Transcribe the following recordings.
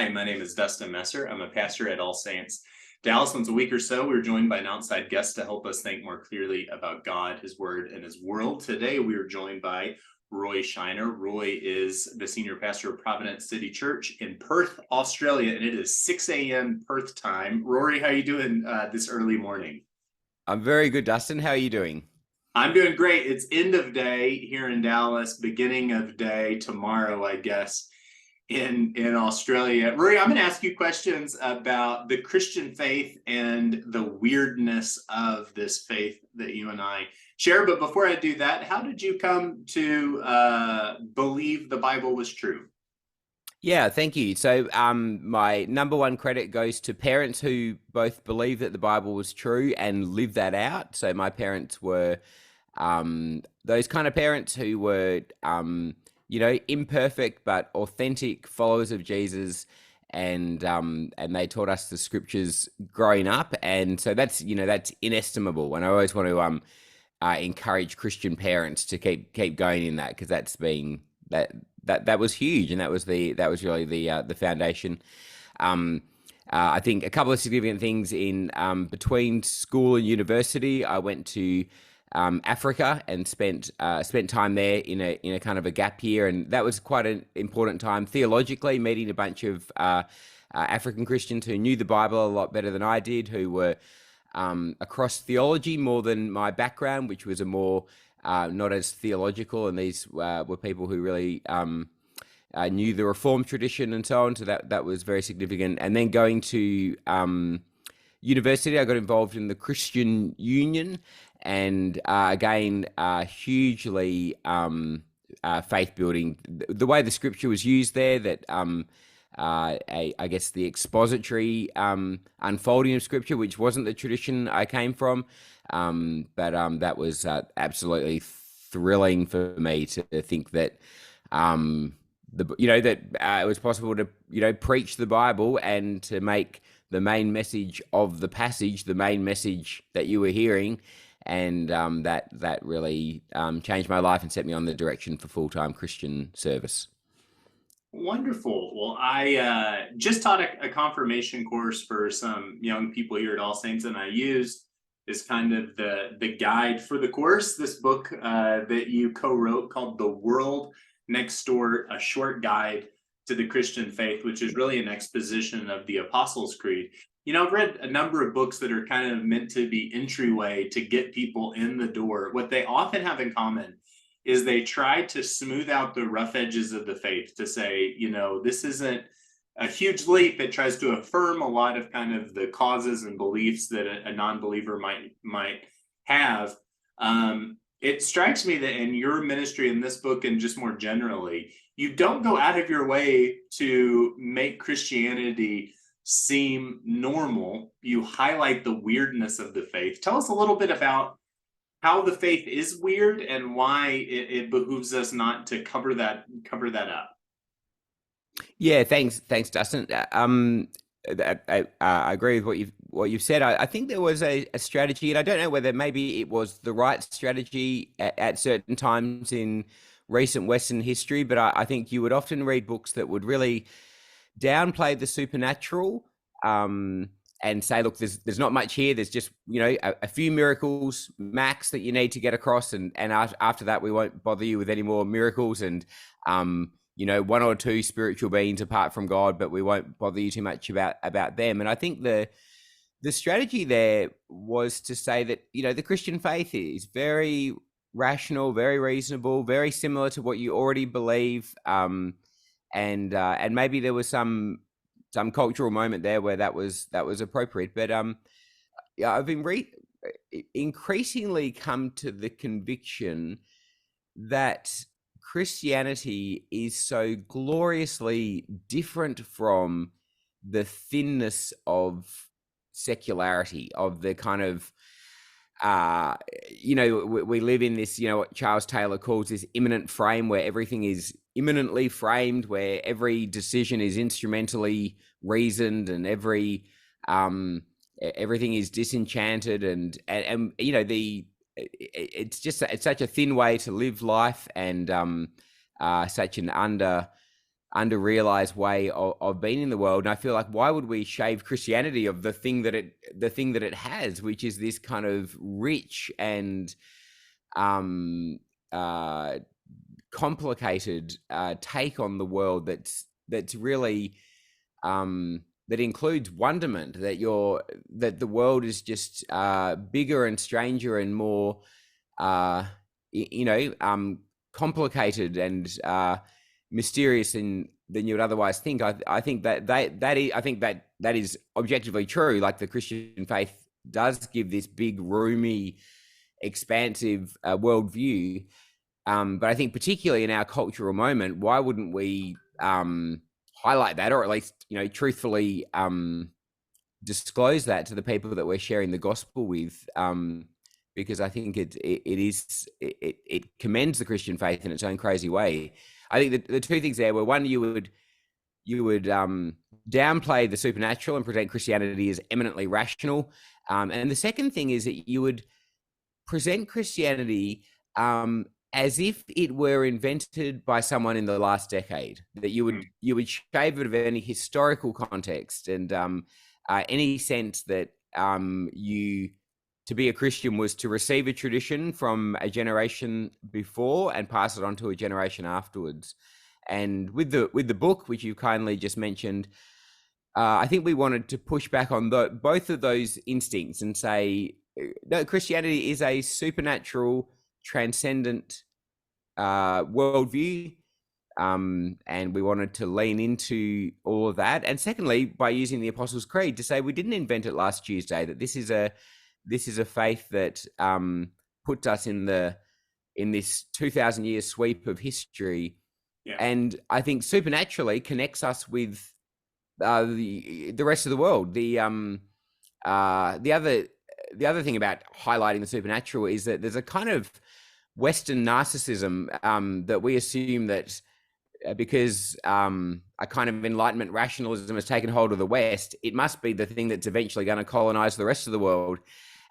Hi, my name is Dustin Messer. I'm a pastor at All Saints Dallas. Once a week or so, we're joined by an outside guest to help us think more clearly about God, His Word, and His world. Today, we are joined by Rory Shiner. Roy is the senior pastor of Providence City Church in Perth, Australia, and it is 6 a.m. Perth time. Rory, how are you doing this early morning? I'm very good, Dustin. How are you doing? I'm doing great. It's end of day here in Dallas, beginning of day tomorrow, I guess, in Australia. Rory, I'm going to ask you questions about the Christian faith and the weirdness of this faith that you and I share. But before I do that, how did you come to believe the Bible was true? Yeah, thank you. So, my number one credit goes to parents who both believe that the Bible was true and live that out. So, my parents were those kind of parents who were, imperfect but authentic followers of Jesus, and they taught us the scriptures growing up, and so that's inestimable. And I always want to encourage Christian parents to keep going in that, because that's been that was huge, and that was really the foundation. I think a couple of significant things in between school and university. I went to Africa and spent time there in a kind of a gap year, and that was quite an important time theologically, meeting a bunch of African Christians who knew the Bible a lot better than I did, who were across theology more than my background, which was a more not as theological, and these were people who really knew the Reformed tradition and so on. So that was very significant. And then going to university, I got involved in the Christian Union, and again, hugely faith building. The way the scripture was used there, that I guess the expository unfolding of scripture, which wasn't the tradition I came from, but that was absolutely thrilling for me to think that it was possible to preach the Bible and to make the main message of the passage the main message that you were hearing, and that really changed my life and set me on the direction for full-time Christian service. Wonderful. Well, I just taught a confirmation course for some young people here at All Saints, and I used as kind of the guide for the course this book that you co-wrote called "The World Next Door: A Short Guide to the Christian Faith," which is really an exposition of the Apostles' Creed. I've read a number of books that are kind of meant to be entryway to get people in the door. What they often have in common is they try to smooth out the rough edges of the faith, to say, this isn't a huge leap. It tries to affirm a lot of kind of the causes and beliefs that a non-believer might have. It strikes me that in your ministry, in this book, and just more generally, you don't go out of your way to make Christianity seem normal. You highlight the weirdness of the faith. Tell us a little bit about how the faith is weird and why it behooves us not to cover that up. Yeah, thanks, Dustin. I agree with what you've said. I think there was a strategy, and I don't know whether maybe it was the right strategy at certain times in recent Western history, but I think you would often read books that would really downplay the supernatural, and say, look, there's not much here. There's just a few miracles max that you need to get across, and after that we won't bother you with any more miracles, and one or two spiritual beings apart from God, but we won't bother you too much about them. And I think the strategy there was to say that the Christian faith is very rational, very reasonable, very similar to what you already believe, and maybe there was some cultural moment there where that was appropriate. But I've been increasingly come to the conviction that Christianity is so gloriously different from the thinness of secularity, of the kind of we live in this, what Charles Taylor calls this immanent frame, where everything is immanently framed, where every decision is instrumentally reasoned, and everything is disenchanted, and it's such a thin way to live life, and such an under-realized way of being in the world. And I feel like, why would we shave Christianity of the thing that it has, which is this kind of rich and um uh complicated take on the world that's really that includes wonderment, that the world is just bigger and stranger and more uh complicated and mysterious than you would otherwise think. I think that is objectively true. Like, the Christian faith does give this big, roomy, expansive worldview. But I think, particularly in our cultural moment, why wouldn't we highlight that, or at least, truthfully disclose that to the people that we're sharing the gospel with? Because I think it commends the Christian faith in its own crazy way. I think the two things there were, one, you would downplay the supernatural and present Christianity as eminently rational, and the second thing is that you would present Christianity as if it were invented by someone in the last decade. That you would shave it of any historical context and any sense that to be a Christian was to receive a tradition from a generation before and pass it on to a generation afterwards. And with the book, which you kindly just mentioned, I think we wanted to push back on both of those instincts and say, no, Christianity is a supernatural, transcendent worldview, and we wanted to lean into all of that. And secondly, by using the Apostles' Creed to say we didn't invent it last Tuesday, that this is a faith that puts us in this 2,000 year sweep of history, and I think supernaturally connects us with the rest of the world. The other thing about highlighting the supernatural is that there's a kind of Western narcissism that we assume that because a kind of Enlightenment rationalism has taken hold of the West, it must be the thing that's eventually going to colonize the rest of the world.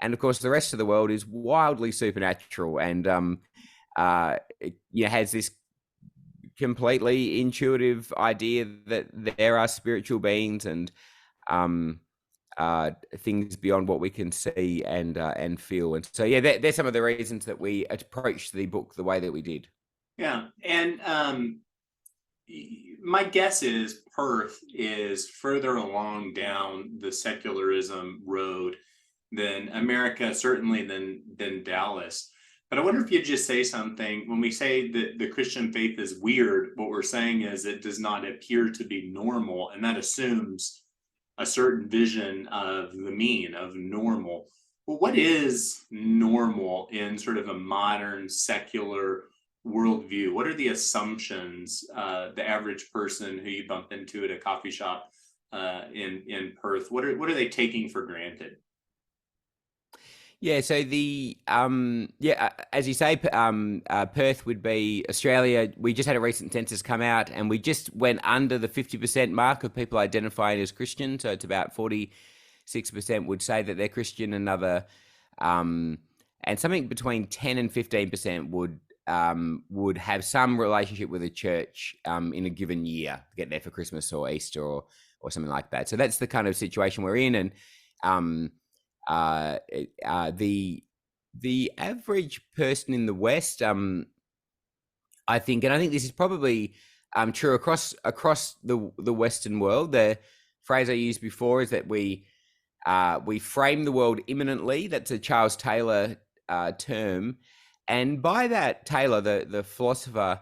And of course, the rest of the world is wildly supernatural and has this completely intuitive idea that there are spiritual beings and things beyond what we can see and feel. And so, yeah, they're some of the reasons that we approached the book the way that we did. Yeah. And my guess is Perth is further along down the secularism road than America, certainly than Dallas. But I wonder if you'd just say something. When we say that the Christian faith is weird, what we're saying is it does not appear to be normal, and that assumes a certain vision of the mean, of normal. Well, what is normal in sort of a modern secular worldview? What are the assumptions the average person who you bump into at a coffee shop in Perth, what are they taking for granted? Yeah, so as you say, Perth would be Australia. We just had a recent census come out, and we just went under the 50% mark of people identifying as Christian. So it's about 46% would say that they're Christian. Another, and something between 10 and 15% would have some relationship with a church in a given year, get there for Christmas or Easter or something like that. So that's the kind of situation we're in, and the average person in the West, I think this is probably true across the Western world. The phrase I used before is that we frame the world immanently. That's a Charles Taylor term, and by that, Taylor, the philosopher,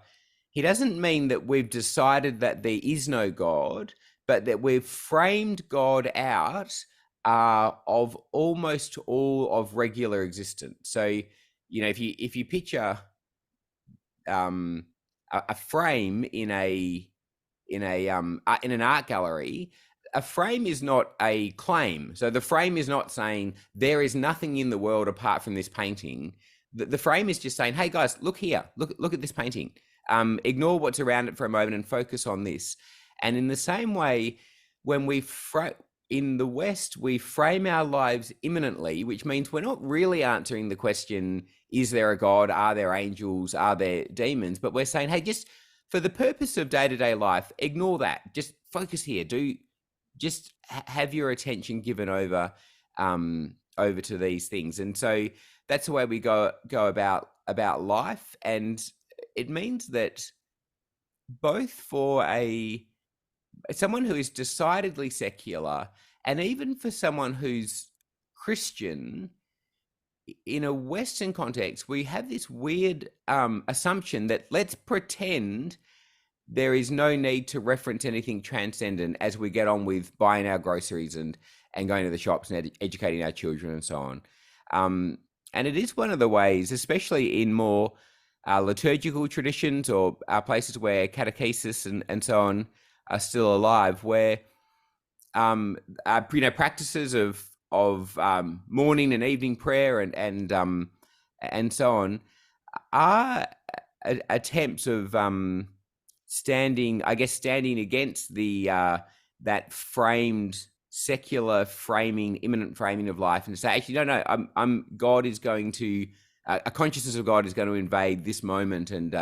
he doesn't mean that we've decided that there is no God, but that we've framed God out of almost all of regular existence. So, if you picture a frame in an art gallery, a frame is not a claim. So the frame is not saying there is nothing in the world apart from this painting. The frame is just saying, hey guys, look here, look at this painting. Ignore what's around it for a moment and focus on this. And in the same way, when in the West, we frame our lives immanently, which means we're not really answering the question, is there a God? Are there angels? Are there demons? But we're saying, hey, just for the purpose of day-to-day life, ignore that. Just focus here. Have your attention given over to these things. And so that's the way we go about life. And it means that both for someone who is decidedly secular, and even for someone who's Christian, in a Western context, we have this weird assumption that let's pretend there is no need to reference anything transcendent as we get on with buying our groceries and going to the shops and educating our children and so on. And it is one of the ways, especially in more liturgical traditions or places where catechesis and so on are still alive, where practices of morning and evening prayer and so on are attempts of standing against the that framed secular framing, imminent framing of life, and to say, actually, no, God is going to a consciousness of God is going to invade this moment and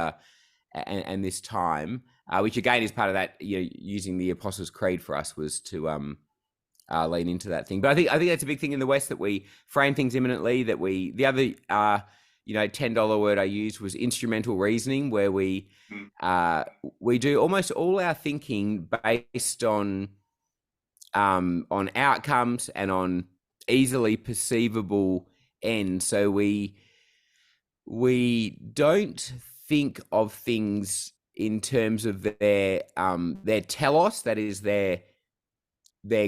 this time, which again is part of that. Using the Apostles' Creed for us was to lean into that thing. But I think that's a big thing in the West, that we frame things imminently. That the other $10 word I used was instrumental reasoning, where we do almost all our thinking based on outcomes and on easily perceivable ends. So we don't think of things in terms of their telos, that is their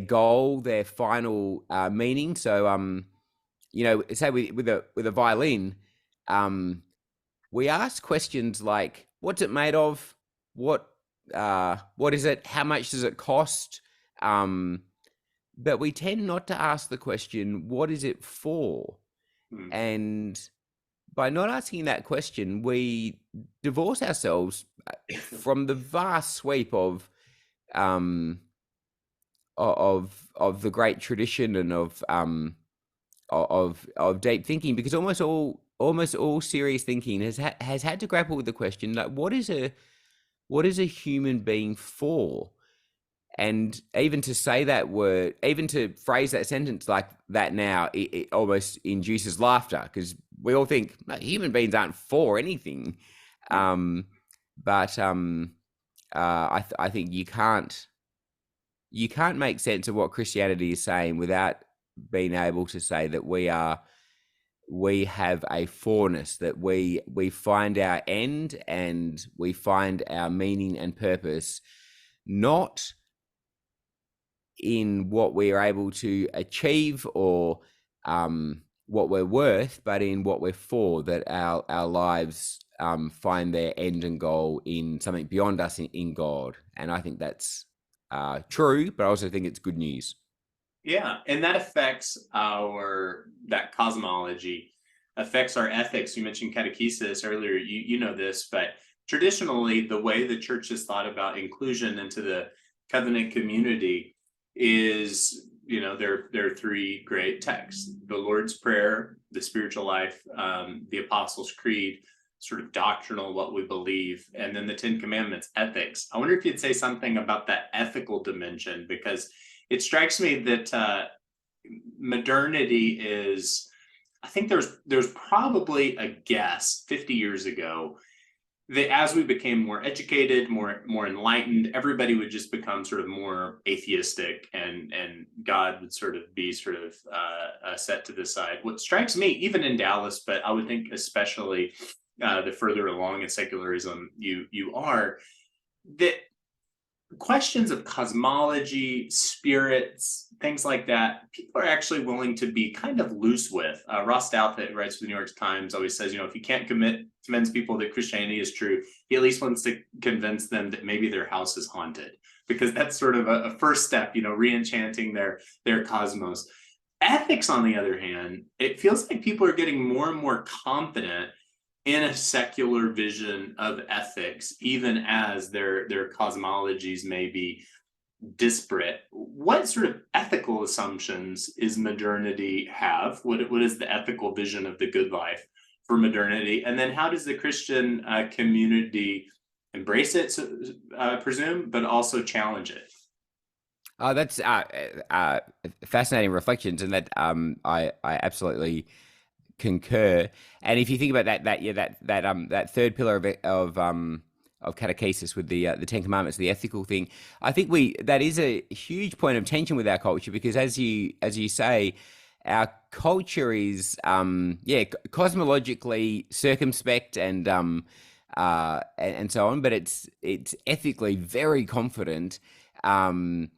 goal, their final meaning. So say with a violin, we ask questions like, what's it made of? What is it? How much does it cost? But we tend not to ask the question, what is it for? And by not asking that question, we divorce ourselves from the vast sweep of the great tradition and of deep thinking, because almost all serious thinking has had to grapple with the question, like, what is a human being for? And even to say that word, even to phrase that sentence like that now, it almost induces laughter, because we all think, no, human beings aren't for anything. But I think you can't make sense of what Christianity is saying without being able to say that we have a forness, that we find our end and we find our meaning and purpose, not in what we are able to achieve or what we're worth, but in what we're for, that our lives find their end and goal in something beyond us, in God. And I think that's true, but I also think it's good news. Yeah, and that affects that cosmology, affects our ethics. You mentioned catechesis earlier, you know this, but traditionally the way the church has thought about inclusion into the covenant community is, there are three great texts: the Lord's Prayer, the spiritual life, the Apostles' Creed, sort of doctrinal, what we believe, and then the Ten Commandments, ethics. I wonder if you'd say something about that ethical dimension, because it strikes me that modernity is, I think there's probably a guess 50 years ago that as we became more educated, more enlightened, everybody would just become sort of more atheistic, and God would sort of be set to the side. What strikes me, even in Dallas, but I would think especially the further along in secularism you are, that questions of cosmology, spirits, things like that, people are actually willing to be kind of loose with. Ross Douthat, who writes for the New York Times, always says, if you can't convince people that Christianity is true, he at least wants to convince them that maybe their house is haunted, because that's sort of a first step, re-enchanting their cosmos. Ethics, on the other hand, it feels like people are getting more and more confident in a secular vision of ethics, even as their cosmologies may be disparate. What sort of ethical assumptions is modernity have? What is the ethical vision of the good life for modernity? And then how does the Christian community embrace it, so, presume, but also challenge it. That's fascinating reflections, and that I absolutely concur. And if you think about that third pillar of catechesis with the Ten Commandments, the ethical thing, I think that is a huge point of tension with our culture, because as you say, our culture is cosmologically circumspect and so on, but it's ethically very confident and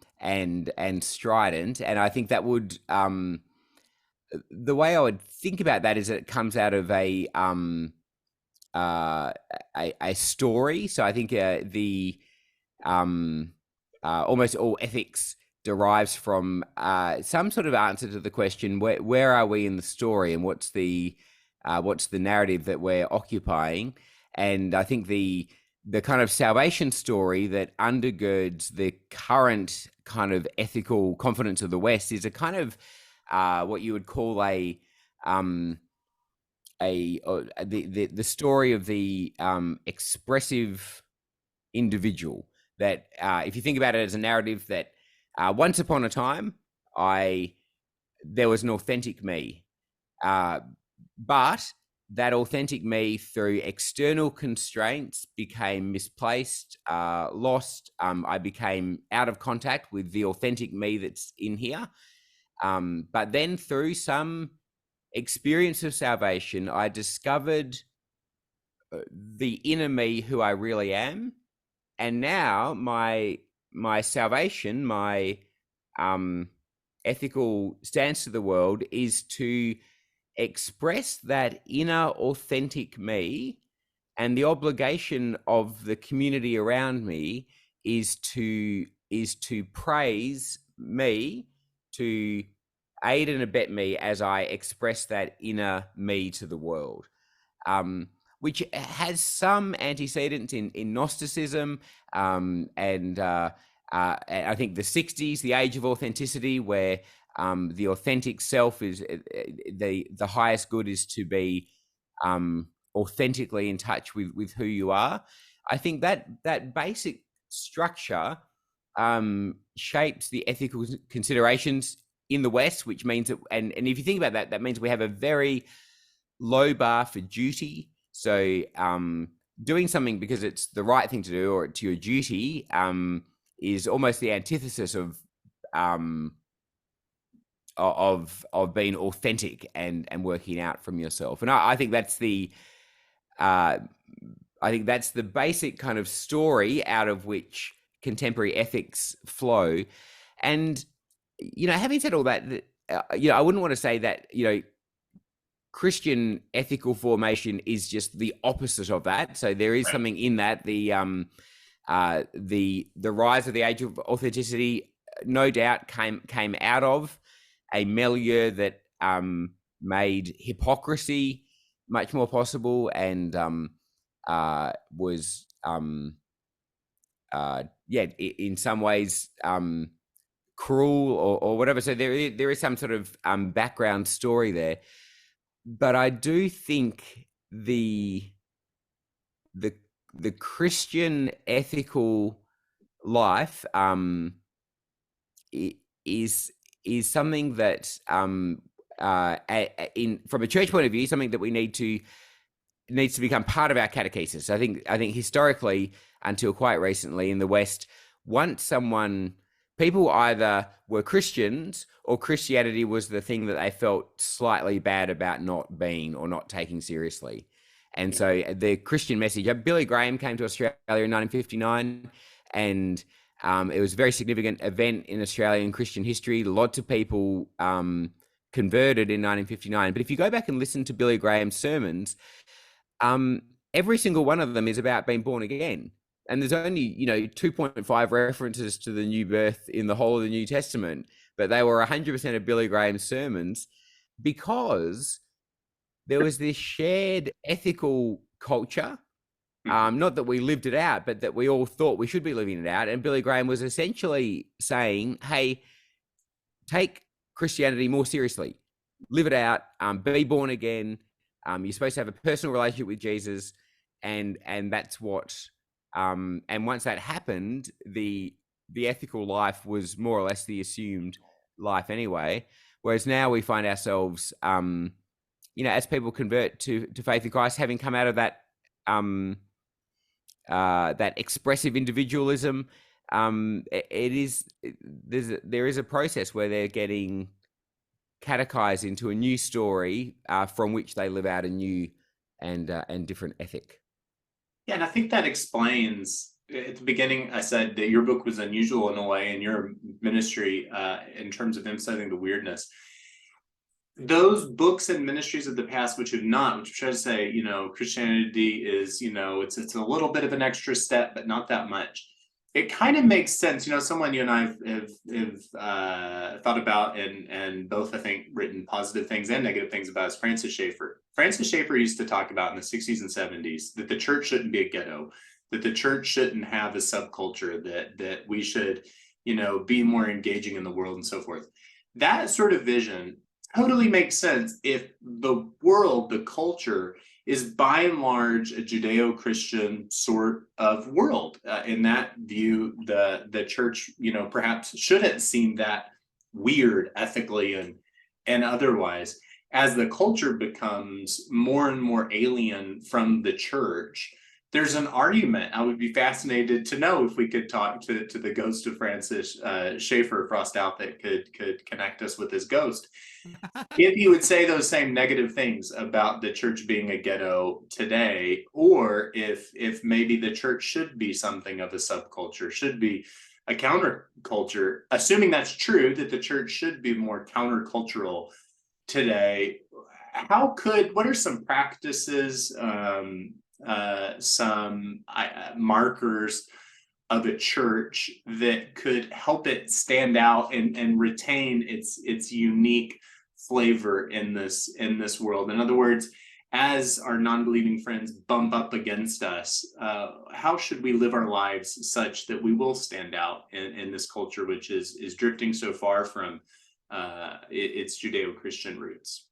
strident. And I think that would the way I would think about that is that it comes out of a story. So I think the almost all ethics derives from some sort of answer to the question, where are we in the story, and what's the narrative that we're occupying. And I think the kind of salvation story that undergirds the current kind of ethical confidence of the West is a kind of what you would call the story of the expressive individual. That if you think about it as a narrative, that once upon a time there was an authentic me, but that authentic me, through external constraints, became misplaced, lost. I became out of contact with the authentic me that's in here. But then through some experience of salvation, I discovered the inner me, who I really am. And now my salvation, my ethical stance to the world is to express that inner authentic me, and the obligation of the community around me is to praise me, to aid and abet me as I express that inner me to the world, which has some antecedents in Gnosticism, and I think the 60s, the age of authenticity, where the authentic self is the highest good is to be authentically in touch with who you are. I think that basic structure shapes the ethical considerations in the West, which means that, and if you think about that, that means we have a very low bar for duty. So doing something because it's the right thing to do, or to your duty, is almost the antithesis of being authentic and working out from yourself. And I think that's the basic kind of story out of which contemporary ethics flow. And having said all that, I wouldn't want to say that Christian ethical formation is just the opposite of that. So there is something in that. The rise of the age of authenticity, no doubt, came out of a milieu that made hypocrisy much more possible, and was in some ways cruel or whatever. So there is some sort of background story there. But I do think the Christian ethical life is something that from a church point of view, something that we needs to become part of our catechesis. I think historically, until quite recently in the West, once people either were Christians, or Christianity was the thing that they felt slightly bad about not being or not taking seriously. And so the Christian message, Billy Graham came to Australia in 1959, and it was a very significant event in Australian Christian history. Lots of people converted in 1959. But if you go back and listen to Billy Graham's sermons, every single one of them is about being born again. And there's only, 2.5 references to the new birth in the whole of the New Testament, but they were 100% of Billy Graham's sermons, because there was this shared ethical culture. Not that we lived it out, but that we all thought we should be living it out. And Billy Graham was essentially saying, hey, take Christianity more seriously, live it out, be born again. You're supposed to have a personal relationship with Jesus, and that's what And once that happened, the ethical life was more or less the assumed life anyway. Whereas now we find ourselves, as people convert to faith in Christ, having come out of um, that expressive individualism, there is a process where they're getting catechized into a new story from which they live out a new and different ethic. Yeah, and I think that explains. At the beginning, I said that your book was unusual in a way in your ministry in terms of emphasizing the weirdness. Those books and ministries of the past, which try to say, Christianity is, it's a little bit of an extra step, but not that much. It kind of makes sense. Someone you and I have thought about and both, I think, written positive things and negative things about is Francis Schaeffer. Francis Schaeffer used to talk about in the 60s and 70s that the church shouldn't be a ghetto, that the church shouldn't have a subculture, that we should, be more engaging in the world and so forth. That sort of vision totally makes sense if the world, the culture, is by and large a Judeo-Christian sort of world. In that view, the church, perhaps shouldn't seem that weird ethically and otherwise. As the culture becomes more and more alien from the church, there's an argument. I would be fascinated to know if we could talk to the ghost of Francis Schaeffer Frost out that could connect us with his ghost. If you would say those same negative things about the church being a ghetto today, or if maybe the church should be something of a subculture, should be a counterculture, assuming that's true, that the church should be more countercultural today, what are some practices, some markers of a church that could help it stand out and retain its unique flavor in this world? In other words, as our non-believing friends bump up against us, how should we live our lives such that we will stand out in this culture, which is drifting so far from its Judeo-Christian roots?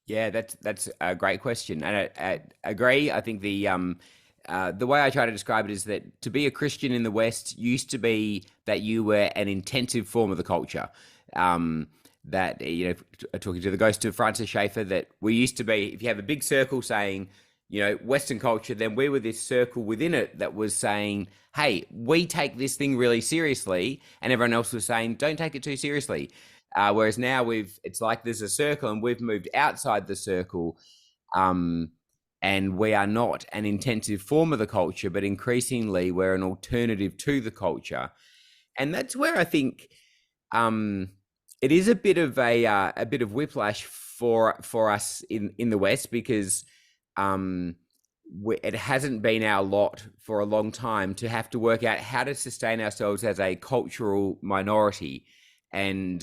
Yeah, that's a great question, and I agree. I think the way I try to describe it is that to be a Christian in the West used to be that you were an intensive form of the culture. That, talking to the ghost of Francis Schaeffer, that we used to be, if you have a big circle saying, Western culture, then we were this circle within it that was saying, hey, we take this thing really seriously, and everyone else was saying, don't take it too seriously. Whereas now it's like there's a circle and we've moved outside the circle, and we are not an intensive form of the culture, but increasingly we're an alternative to the culture. And that's where I think it is a bit of whiplash for us in the West, because it hasn't been our lot for a long time to have to work out how to sustain ourselves as a cultural minority, and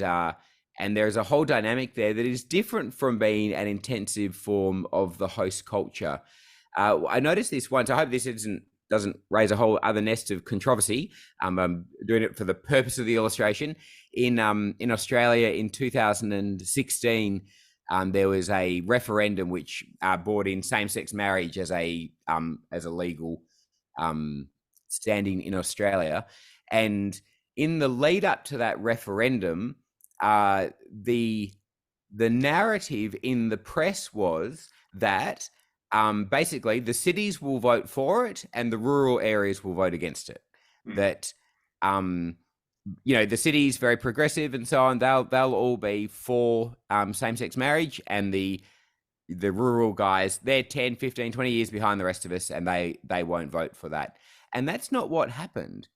there's a whole dynamic there that is different from being an intensive form of the host culture. I noticed this once. I hope this doesn't raise a whole other nest of controversy. I'm doing it for the purpose of the illustration. In Australia in 2016, there was a referendum which brought in same-sex marriage as a legal standing in Australia. And in the lead up to that referendum, the narrative in the press was that basically the cities will vote for it and the rural areas will vote against it. That the cities very progressive and so on, they'll all be for same-sex marriage, and the rural guys, they're 10, 15, 20 years behind the rest of us, and they won't vote for that. And that's not what happened.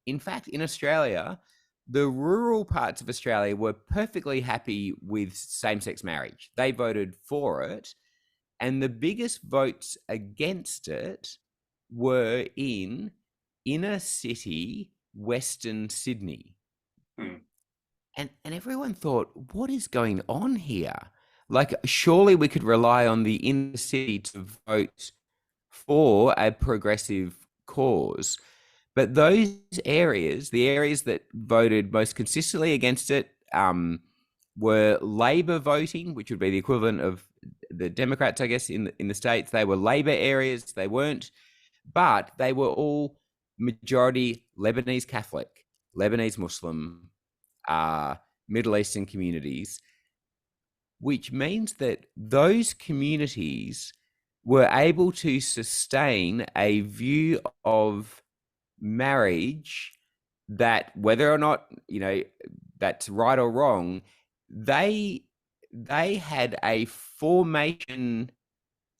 In fact, in Australia, the rural parts of Australia were perfectly happy with same-sex marriage. They voted for it, and the biggest votes against it were in inner city Western Sydney. And everyone thought, what is going on here? Like, surely we could rely on the inner city to vote for a progressive cause. But those areas, the areas that voted most consistently against it, were Labor voting, which would be the equivalent of the Democrats, I guess, in the States. They were Labor areas. They weren't, but they were all majority Lebanese Catholic, Lebanese Muslim, Middle Eastern communities, which means that those communities were able to sustain a view of marriage that, whether or not that's right or wrong, they had a formation,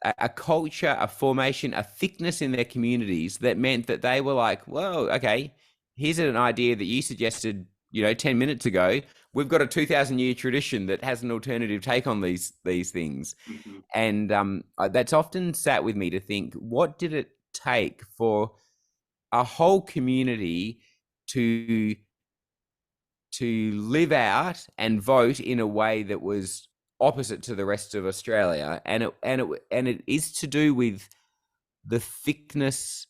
a culture, a formation, a thickness in their communities that meant that they were like, well, okay, here's an idea that you suggested 10 minutes ago. We've got a 2,000-year tradition that has an alternative take on these things. Mhm. And that's often sat with me to think, what did it take for a whole community to live out and vote in a way that was opposite to the rest of Australia? And it is to do with the thickness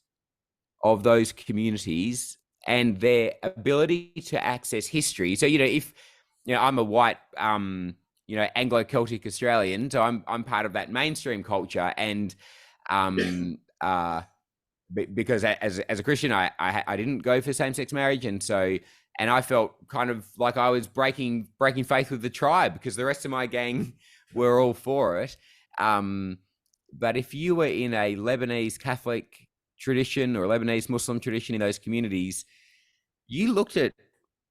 of those communities and their ability to access history. So if I'm a white Anglo-Celtic Australian, so I'm part of that mainstream culture, and because as a Christian, I didn't go for same-sex marriage, and I felt kind of like I was breaking faith with the tribe because the rest of my gang were all for it. But if you were in a Lebanese Catholic tradition or a Lebanese Muslim tradition in those communities, you looked at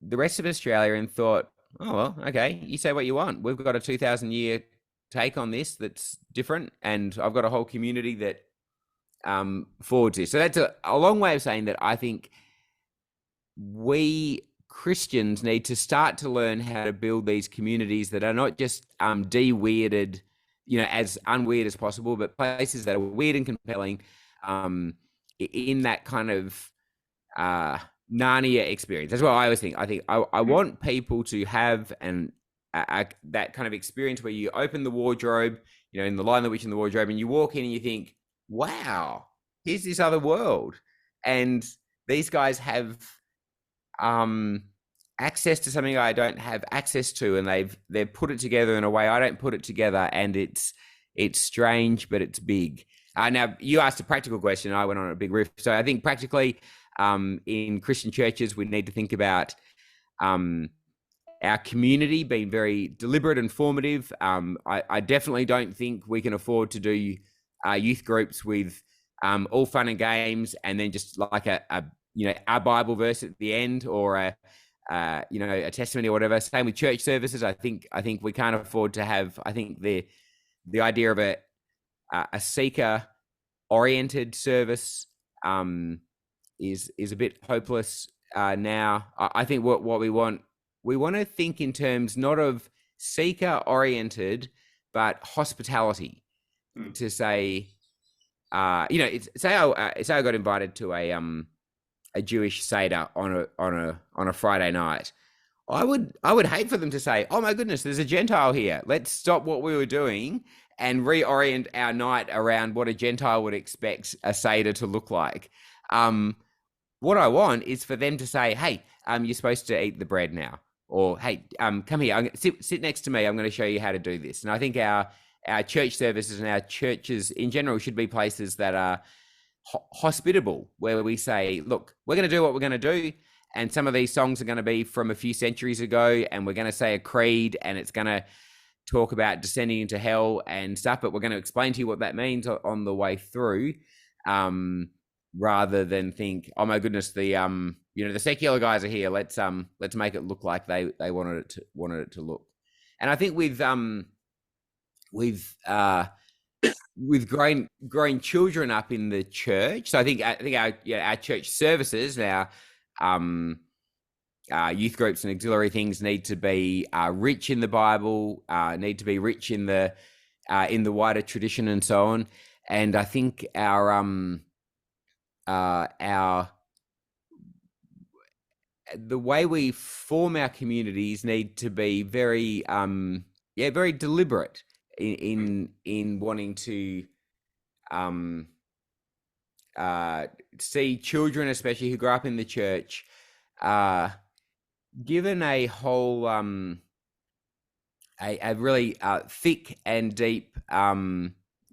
the rest of Australia and thought, oh, well, okay, you say what you want. We've got a 2,000-year take on this that's different, and I've got a whole community that forwards this. So that's a long way of saying that I think we Christians need to start to learn how to build these communities that are not just de-weirded, as unweird as possible, but places that are weird and compelling, in that kind of Narnia experience. That's what I always think. I think I want people to have that kind of experience where you open the wardrobe, in The Lion, the Witch, and the Wardrobe, and you walk in and you think, wow, here's this other world. And these guys have access to something I don't have access to, and they've put it together in a way I don't put it together, and it's strange, but it's big. Now, you asked a practical question, and I went on a big riff. So I think practically, in Christian churches, we need to think about our community being very deliberate and formative. I definitely don't think we can afford to do youth groups with all fun and games and then just like a Bible verse at the end, or a testimony or whatever. Same with church services. I think we can't afford to have. I think the idea of a seeker oriented service is a bit hopeless now. I think what we want to think in terms not of seeker oriented, but hospitality. To say, say I got invited to a Jewish Seder on a Friday night. I would hate for them to say, oh my goodness, there's a Gentile here. Let's stop what we were doing and reorient our night around what a Gentile would expect a Seder to look like. What I want is for them to say, hey, you're supposed to eat the bread now. Or, hey, come here, sit next to me. I'm going to show you how to do this. And I think our church services and our churches in general should be places that are hospitable, where we say, look, we're going to do what we're going to do. And some of these songs are going to be from a few centuries ago, and we're going to say a creed, and it's going to talk about descending into hell and stuff, but we're going to explain to you what that means on the way through, rather than think, oh my goodness, the secular guys are here. Let's make it look like they wanted it to look. And I think with growing children up in the church, so I think our church services now, youth groups and auxiliary things need to be rich in the Bible, need to be rich in the wider tradition and so on. And I think the way we form our communities need to be very very deliberate in wanting to see children, especially who grow up in the church, given a whole a really thick and deep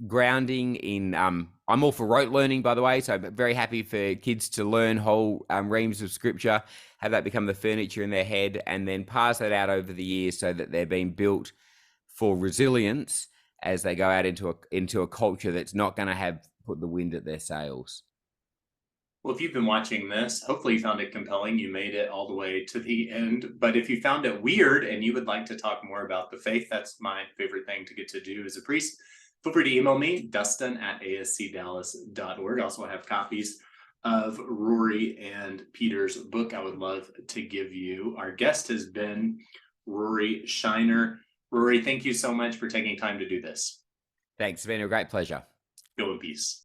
grounding in I'm all for rote learning, by the way. So I'm very happy for kids to learn whole reams of scripture, have that become the furniture in their head, and then pass that out over the years so that they're being built for resilience as they go out into a culture that's not going to have put the wind at their sails. Well, if you've been watching this, hopefully you found it compelling. You made it all the way to the end. But if you found it weird and you would like to talk more about the faith, that's my favorite thing to get to do as a priest. Feel free to email me, dustin@ascdallas.org. I also have copies of Rory and Peter's book I would love to give you. Our guest has been Rory Shiner. Rory, thank you so much for taking time to do this. Thanks. It's been a great pleasure. Go in peace.